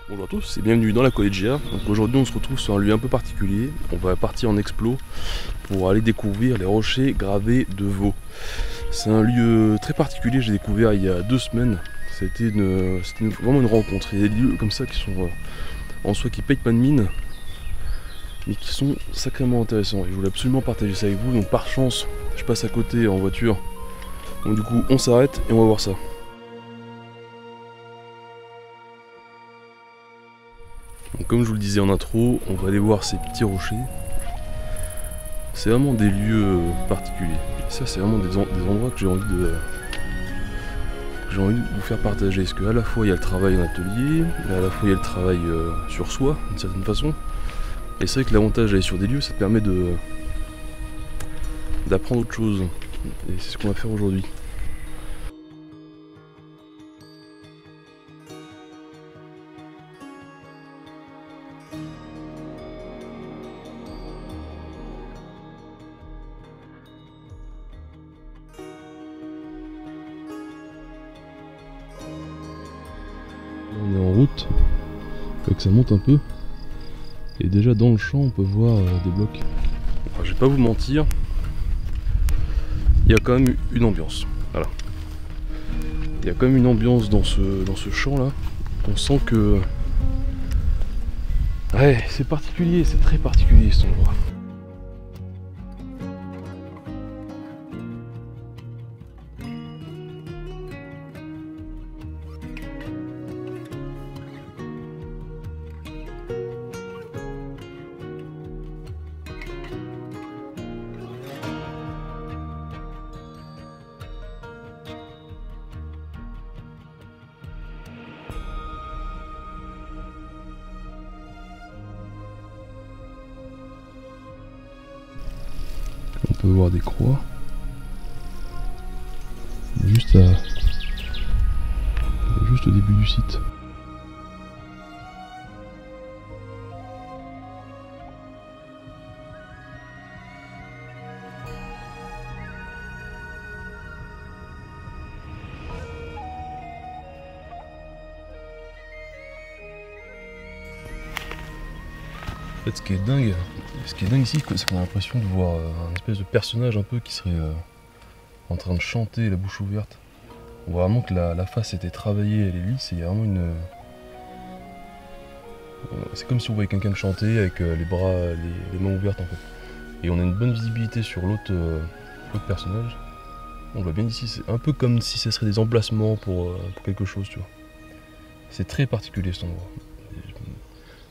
Bonjour à tous et bienvenue dans la Collegia. Donc aujourd'hui on se retrouve sur un lieu un peu particulier. On va partir en explo pour aller découvrir les rochers gravés de Vaux. C'est un lieu très particulier, j'ai découvert il y a 2 semaines. C'était vraiment une rencontre. Il y a des lieux comme ça qui sont en soi qui payent pas de mine, mais qui sont sacrément intéressants. Et je voulais absolument partager ça avec vous. Donc par chance, je passe à côté en voiture. Donc du coup on s'arrête et on va voir ça. Donc, comme je vous le disais en intro, on va aller voir ces petits rochers. C'est vraiment des lieux particuliers. Et ça, c'est vraiment des endroits que j'ai envie de vous faire partager. Parce qu'à la fois il y a le travail en atelier, et à la fois il y a le travail sur soi, d'une certaine façon. Et c'est vrai que l'avantage d'aller sur des lieux, ça te permet d'apprendre autre chose. Et c'est ce qu'on va faire aujourd'hui. On est en route, faut que ça monte un peu. Et déjà dans le champ on peut voir des blocs. Alors, je vais pas vous mentir, il y a quand même une ambiance. Voilà. Il y a quand même une ambiance dans ce champ là. On sent que... Ouais, c'est particulier, c'est très particulier cet endroit. On peut voir des croix juste au début du site. En fait, ce qui est dingue ici, c'est qu'on a l'impression de voir un espèce de personnage un peu qui serait en train de chanter la bouche ouverte. On voit vraiment que la face était travaillée, elle est lisse, et il y a vraiment une... C'est comme si on voyait quelqu'un chanter avec les bras, les mains ouvertes en fait. Et on a une bonne visibilité sur l'autre personnage. On le voit bien ici, c'est un peu comme si ce serait des emplacements pour quelque chose, tu vois. C'est très particulier cet endroit.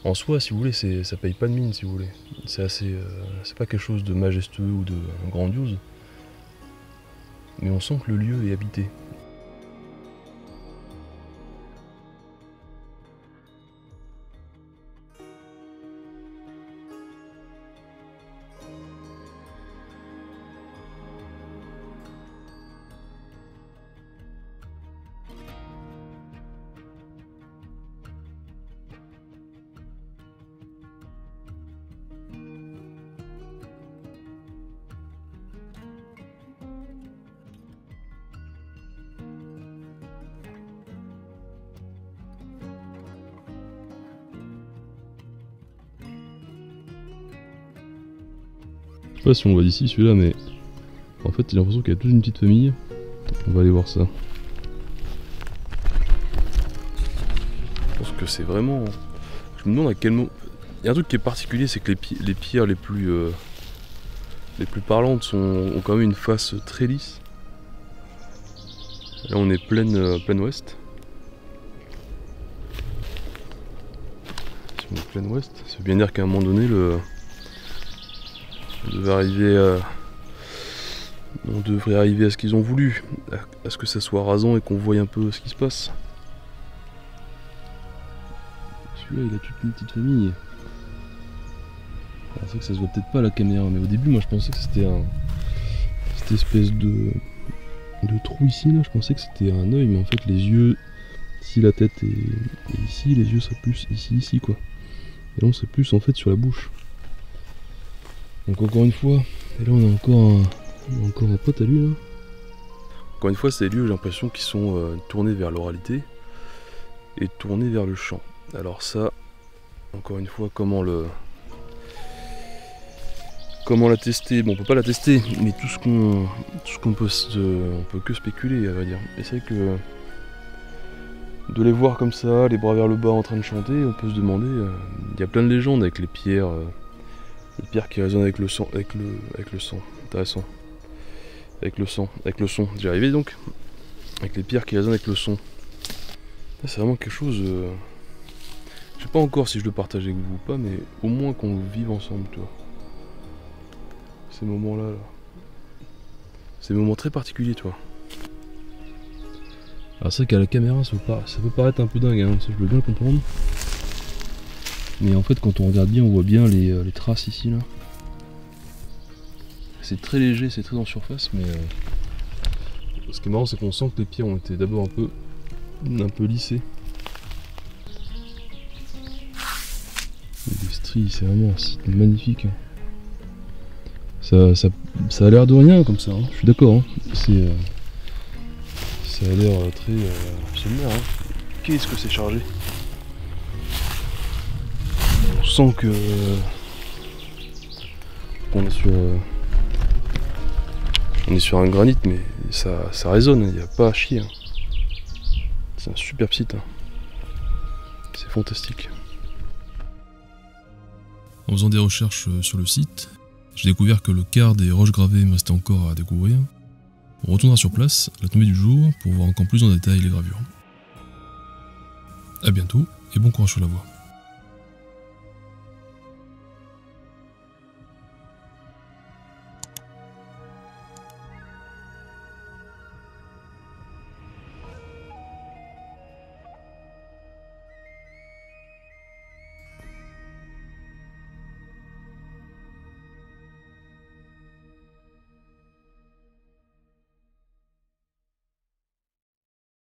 En soi, si vous voulez, ça paye pas de mine, si vous voulez. C'est assez, c'est pas quelque chose de majestueux ou de grandiose, mais on sent que le lieu est habité. Je sais pas si on le voit d'ici celui-là, mais en fait j'ai l'impression qu'il y a toute une petite famille. On va aller voir ça. Je pense que c'est vraiment... Je me demande à quel moment... Il y a un truc qui est particulier, c'est que les pierres les plus parlantes ont quand même une face très lisse. Là on est plein ouest. Si on est plein ouest, ça veut bien dire qu'à un moment donné on devrait arriver à ce qu'ils ont voulu, à ce que ça soit rasant et qu'on voie un peu ce qui se passe. Celui-là il a toute une petite famille. C'est vrai que ça se voit peut-être pas à la caméra, mais au début moi je pensais que c'était cette espèce de trou ici là, je pensais que c'était un œil, mais en fait les yeux, ici la tête est ici, les yeux seraient plus ici quoi. Et là on serait plus en fait sur la bouche. Donc encore une fois, et là on a encore un pote à lui là. Encore une fois, c'est des lieux, j'ai l'impression, qui sont tournés vers l'oralité et tournés vers le chant. Alors ça, encore une fois, comment la tester? Bon, on peut pas la tester, mais tout ce qu'on peut, on peut que spéculer, à vrai dire. Et c'est vrai que de les voir comme ça, les bras vers le bas en train de chanter, on peut se demander. Il y a plein de légendes avec les pierres qui résonnent avec le sang, avec le sang. Intéressant. Avec le son. J'y arrivé donc. Avec les pierres qui résonnent avec le son. C'est vraiment quelque chose. Je sais pas encore si je le partage avec vous ou pas, mais au moins qu'on le vive ensemble, tu vois. Ces moments-là, là. Ces moments très particuliers, tu vois. Alors c'est vrai qu'à la caméra, ça peut paraître un peu dingue, hein, ça je veux bien le comprendre. Mais en fait, quand on regarde bien, on voit bien les traces ici, là. C'est très léger, c'est très en surface, mais ce qui est marrant, c'est qu'on sent que les pierres ont été d'abord un peu lissées. Les stries, c'est vraiment un site magnifique. Ça a l'air de rien comme ça, hein. Je suis d'accord. Hein. Ça a l'air très sommaire. Hein. Qu'est-ce que c'est chargé? On sent que qu'on est sur un granit, mais ça résonne, il n'y a pas à chier. Hein. C'est un superbe site. Hein. C'est fantastique. En faisant des recherches sur le site, j'ai découvert que le quart des roches gravées me restait encore à découvrir. On retournera sur place à la tombée du jour pour voir encore plus en détail les gravures. A bientôt et bon courage sur la voie.